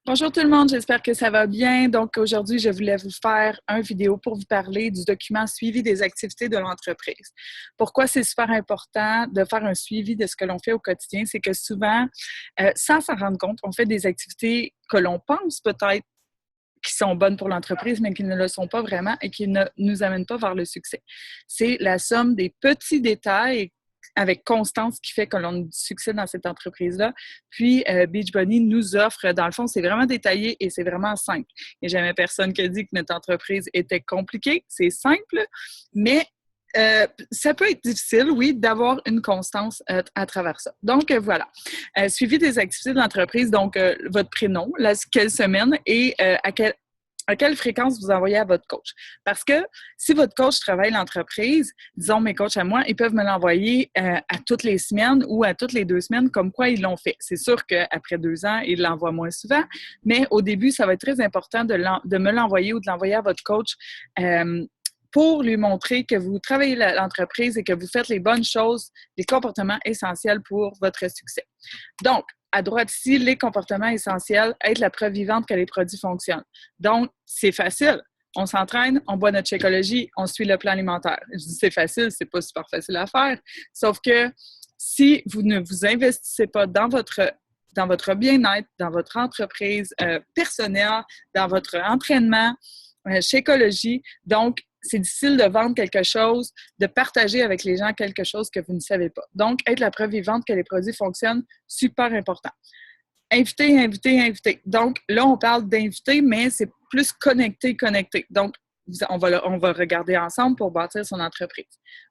Bonjour tout le monde, j'espère que ça va bien. Donc aujourd'hui, je voulais vous faire une vidéo pour vous parler du document suivi des activités de l'entreprise. Pourquoi c'est super important de faire un suivi de ce que l'on fait au quotidien? C'est que souvent, sans s'en rendre compte, on fait des activités que l'on pense peut-être qui sont bonnes pour l'entreprise, mais qui ne le sont pas vraiment et qui ne nous amènent pas vers le succès. C'est la somme des petits détails avec constance qui fait que l'on a du succès dans cette entreprise-là. Puis, Beachbody nous offre, dans le fond, c'est vraiment détaillé et c'est vraiment simple. Il n'y a jamais personne qui a dit que notre entreprise était compliquée. C'est simple, mais ça peut être difficile, oui, d'avoir une constance à travers ça. Donc, voilà. Suivi des activités de l'entreprise, donc votre prénom, quelle semaine et à quelle fréquence vous envoyez à votre coach. Parce que si votre coach travaille l'entreprise, disons mes coachs à moi, ils peuvent me l'envoyer à toutes les semaines ou à toutes les 2 semaines, comme quoi ils l'ont fait. C'est sûr qu'après 2 ans, ils l'envoient moins souvent, mais au début, ça va être très important de me l'envoyer ou de l'envoyer à votre coach pour lui montrer que vous travaillez l'entreprise et que vous faites les bonnes choses, les comportements essentiels pour votre succès. Donc, à droite ici, les comportements essentiels, être la preuve vivante que les produits fonctionnent. Donc, c'est facile. On s'entraîne, on boit notre Shakeology, on suit le plan alimentaire. Je dis c'est facile, c'est pas super facile à faire. Sauf que si vous ne vous investissez pas dans votre bien-être, dans votre entreprise personnelle, dans votre entraînement, Shakeology, donc c'est difficile de vendre quelque chose, de partager avec les gens quelque chose que vous ne savez pas. Donc, être la preuve vivante que les produits fonctionnent, super important. Inviter, inviter, inviter. Donc, là, on parle d'inviter, mais c'est plus connecter, connecter. Donc, on va regarder ensemble pour bâtir son entreprise.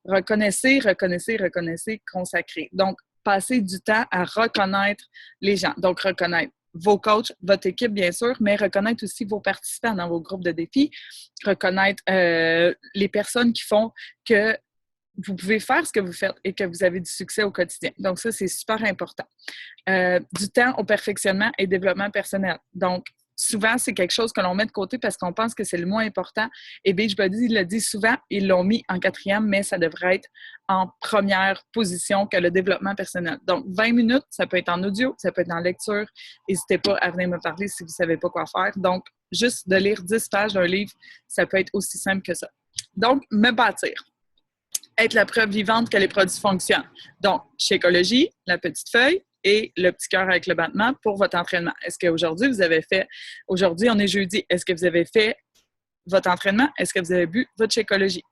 Reconnaissez, reconnaissez, reconnaissez, consacrer. Donc, passer du temps à reconnaître les gens. Donc, reconnaître vos coachs, votre équipe, bien sûr, mais reconnaître aussi vos participants dans vos groupes de défis, reconnaître les personnes qui font que vous pouvez faire ce que vous faites et que vous avez du succès au quotidien. Donc, ça, c'est super important. Du temps au perfectionnement et développement personnel. Donc, souvent, c'est quelque chose que l'on met de côté parce qu'on pense que c'est le moins important. Et Beachbody le dit souvent, ils l'ont mis en 4e, mais ça devrait être en première position que le développement personnel. Donc, 20 minutes, ça peut être en audio, ça peut être en lecture. N'hésitez pas à venir me parler si vous ne savez pas quoi faire. Donc, juste de lire 10 pages d'un livre, ça peut être aussi simple que ça. Donc, me bâtir. Être la preuve vivante que les produits fonctionnent. Donc, Shakeology, la petite feuille, et le petit cœur avec le battement pour votre entraînement. Est-ce qu'aujourd'hui, aujourd'hui, on est jeudi, est-ce que vous avez fait votre entraînement? Est-ce que vous avez bu votre Shakeology?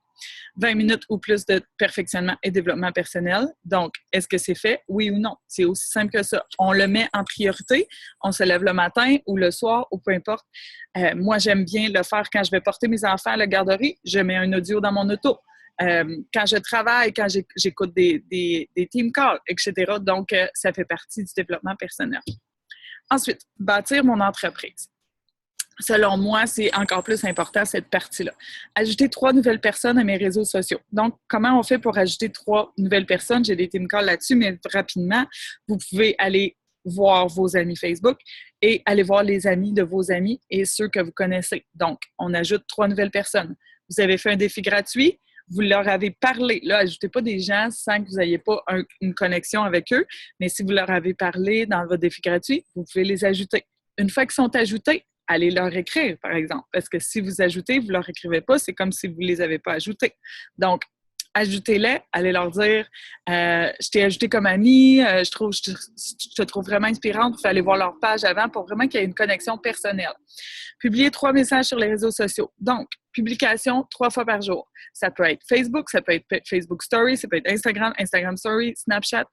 20 minutes ou plus de perfectionnement et développement personnel. Donc, est-ce que c'est fait? Oui ou non? C'est aussi simple que ça. On le met en priorité. On se lève le matin ou le soir ou peu importe. Moi, j'aime bien le faire quand je vais porter mes enfants à la garderie. Je mets un audio dans mon auto. Quand je travaille, quand j'écoute des team calls, etc. Donc, ça fait partie du développement personnel. Ensuite, bâtir mon entreprise. Selon moi, c'est encore plus important, cette partie-là. Ajouter 3 nouvelles personnes à mes réseaux sociaux. Donc, comment on fait pour ajouter 3 nouvelles personnes? J'ai des team calls là-dessus, mais rapidement, vous pouvez aller voir vos amis Facebook et aller voir les amis de vos amis et ceux que vous connaissez. Donc, on ajoute 3 nouvelles personnes. Vous avez fait un défi gratuit, vous leur avez parlé. Là, ajoutez pas des gens sans que vous n'ayez pas une connexion avec eux, mais si vous leur avez parlé dans votre défi gratuit, vous pouvez les ajouter. Une fois qu'ils sont ajoutés, allez leur écrire, par exemple. Parce que si vous ajoutez, vous ne leur écrivez pas, c'est comme si vous ne les avez pas ajoutés. Donc, ajoutez-les, allez leur dire je t'ai ajouté comme amie, je te trouve vraiment inspirante, vous pouvez aller voir leur page avant pour vraiment qu'il y ait une connexion personnelle. Publier 3 messages sur les réseaux sociaux. Donc, publication 3 fois par jour. Ça peut être Facebook, ça peut être Facebook Story, ça peut être Instagram, Instagram Story, Snapchat,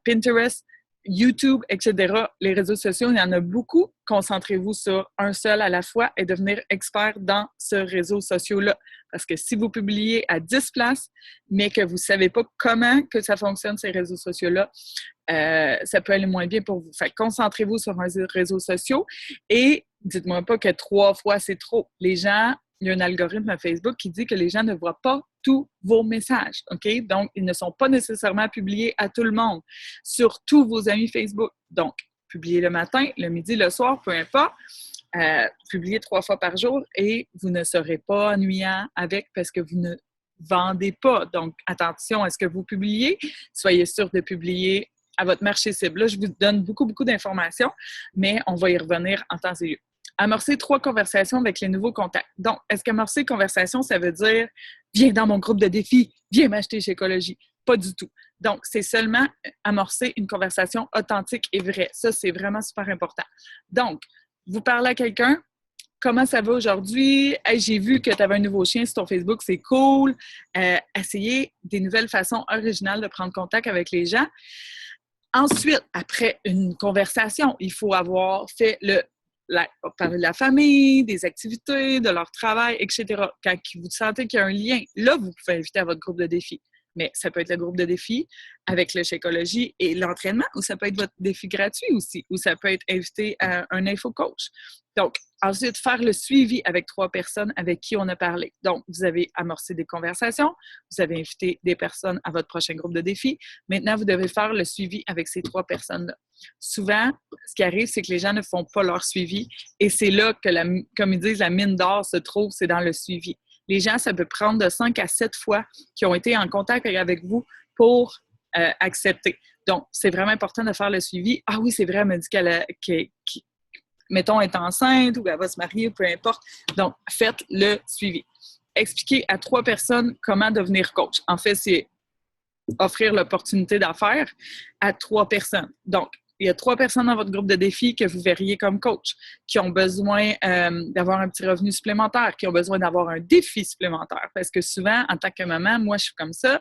Pinterest, YouTube, etc. Les réseaux sociaux, il y en a beaucoup. Concentrez-vous sur un seul à la fois et devenir expert dans ce réseau social-là. Parce que si vous publiez à 10 places, mais que vous ne savez pas comment que ça fonctionne, ces réseaux sociaux-là, ça peut aller moins bien pour vous. Fait que concentrez-vous sur un réseau social et dites-moi pas que 3 fois, c'est trop. Les gens, il y a un algorithme à Facebook qui dit que les gens ne voient pas tous vos messages, OK? Donc, ils ne sont pas nécessairement publiés à tout le monde, sur tous vos amis Facebook. Donc, publiez le matin, le midi, le soir, peu importe. Publiez 3 fois par jour et vous ne serez pas ennuyant avec parce que vous ne vendez pas. Donc, attention à ce que vous publiez. Soyez sûr de publier à votre marché cible. Là, je vous donne beaucoup, beaucoup d'informations, mais on va y revenir en temps et lieu. Amorcer 3 conversations avec les nouveaux contacts. Donc, est-ce qu'amorcer conversation, ça veut dire « Viens dans mon groupe de défis, viens m'acheter chez Écologie ». Pas du tout. Donc, c'est seulement amorcer une conversation authentique et vraie. Ça, c'est vraiment super important. Donc, vous parlez à quelqu'un, comment ça va aujourd'hui? Hey, j'ai vu que tu avais un nouveau chien sur ton Facebook, c'est cool. Essayez des nouvelles façons originales de prendre contact avec les gens. Ensuite, après une conversation, il faut avoir fait parler de la famille, des activités, de leur travail, etc. Quand vous sentez qu'il y a un lien, là, vous pouvez inviter à votre groupe de défi. Mais ça peut être le groupe de défi avec le Shakeology et l'entraînement, ou ça peut être votre défi gratuit aussi, ou ça peut être invité à un info-coach. Donc, ensuite, faire le suivi avec 3 personnes avec qui on a parlé. Donc, vous avez amorcé des conversations, vous avez invité des personnes à votre prochain groupe de défi. Maintenant, vous devez faire le suivi avec ces 3 personnes-là. Souvent, ce qui arrive, c'est que les gens ne font pas leur suivi et c'est là que, comme ils disent, la mine d'or se trouve, c'est dans le suivi. Les gens, ça peut prendre de 5 à 7 fois qui ont été en contact avec vous pour accepter. Donc, c'est vraiment important de faire le suivi. Ah oui, c'est vrai, elle m'a dit mettons, est enceinte ou elle va se marier, peu importe. Donc, faites le suivi. Expliquez à 3 personnes comment devenir coach. En fait, c'est offrir l'opportunité d'affaires à 3 personnes. Donc, il y a 3 personnes dans votre groupe de défis que vous verriez comme coach, qui ont besoin d'avoir un petit revenu supplémentaire, qui ont besoin d'avoir un défi supplémentaire. Parce que souvent, en tant que maman, moi, je suis comme ça.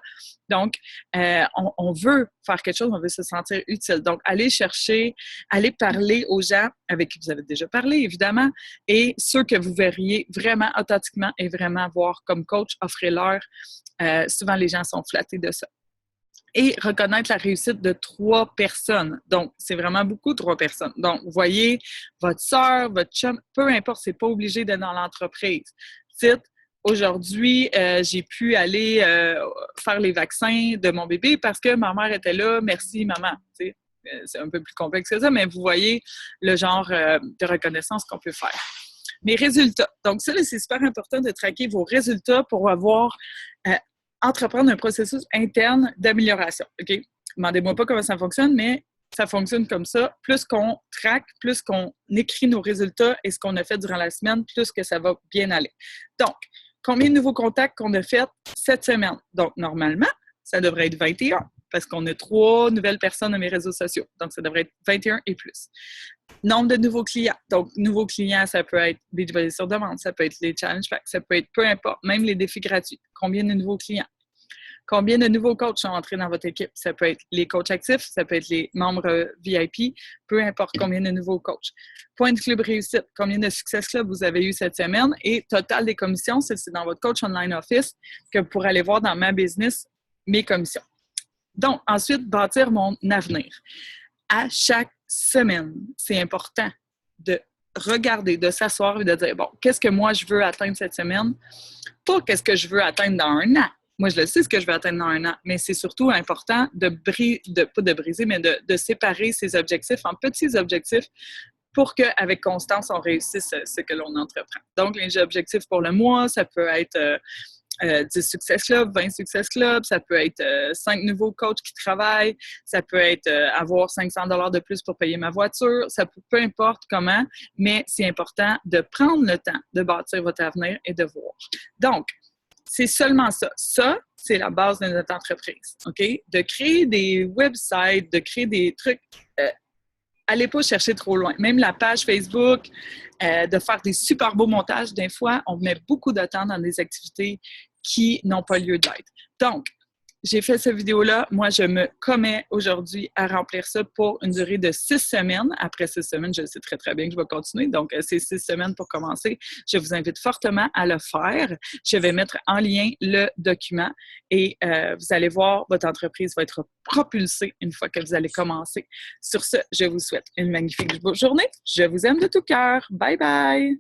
Donc, on veut faire quelque chose, on veut se sentir utile. Donc, allez parler aux gens avec qui vous avez déjà parlé, évidemment, et ceux que vous verriez vraiment authentiquement et vraiment voir comme coach, offrez-leur. Souvent, les gens sont flattés de ça. Et reconnaître la réussite de 3 personnes. Donc, c'est vraiment beaucoup 3 personnes. Donc, vous voyez, votre sœur, votre chum, peu importe, c'est pas obligé d'être dans l'entreprise. Dites, aujourd'hui, j'ai pu aller faire les vaccins de mon bébé parce que ma mère était là. Merci, maman. Tu sais, c'est un peu plus complexe que ça, mais vous voyez le genre de reconnaissance qu'on peut faire. Mes résultats. Donc, ça, c'est super important de traquer vos résultats pour avoir entreprendre un processus interne d'amélioration. OK? Demandez-moi pas comment ça fonctionne, mais ça fonctionne comme ça. Plus qu'on traque, plus qu'on écrit nos résultats et ce qu'on a fait durant la semaine, plus que ça va bien aller. Donc, combien de nouveaux contacts qu'on a fait cette semaine? Donc, normalement, ça devrait être 21 parce qu'on a 3 nouvelles personnes à mes réseaux sociaux. Donc, ça devrait être 21 et plus. Nombre de nouveaux clients. Donc, nouveaux clients, ça peut être des Beachbody sur demande, ça peut être les challenge packs, ça peut être peu importe, même les défis gratuits. Combien de nouveaux clients? Combien de nouveaux coachs sont entrés dans votre équipe? Ça peut être les coachs actifs, ça peut être les membres VIP, peu importe combien de nouveaux coachs. Point de club réussite, combien de Success Club vous avez eu cette semaine? Et total des commissions, c'est dans votre coach online office que vous pourrez aller voir dans ma business, mes commissions. Donc, ensuite, bâtir mon avenir. À chaque semaine, c'est important de regarder, de s'asseoir et de dire, bon, qu'est-ce que moi je veux atteindre cette semaine? Pas qu'est-ce que je veux atteindre dans un an. Moi, je le sais ce que je veux atteindre dans un an, mais c'est surtout important de séparer ces objectifs en petits objectifs pour qu'avec constance, on réussisse ce que l'on entreprend. Donc, les objectifs pour le mois, ça peut être 10 Success Club, 20 Success Club, ça peut être 5 nouveaux coachs qui travaillent, ça peut être avoir 500 $ de plus pour payer ma voiture, peu importe comment, mais c'est important de prendre le temps de bâtir votre avenir et de voir. Donc, c'est seulement ça. Ça, c'est la base de notre entreprise, OK? De créer des websites, de créer des trucs. Allez pas chercher trop loin. Même la page Facebook, de faire des super beaux montages, des fois, on met beaucoup de temps dans des activités qui n'ont pas lieu d'être. Donc, j'ai fait cette vidéo-là. Moi, je me commets aujourd'hui à remplir ça pour une durée de 6 semaines. Après 6 semaines, je sais très, très bien que je vais continuer. Donc, c'est 6 semaines pour commencer. Je vous invite fortement à le faire. Je vais mettre en lien le document et vous allez voir, votre entreprise va être propulsée une fois que vous allez commencer. Sur ce, je vous souhaite une magnifique journée. Je vous aime de tout cœur. Bye bye!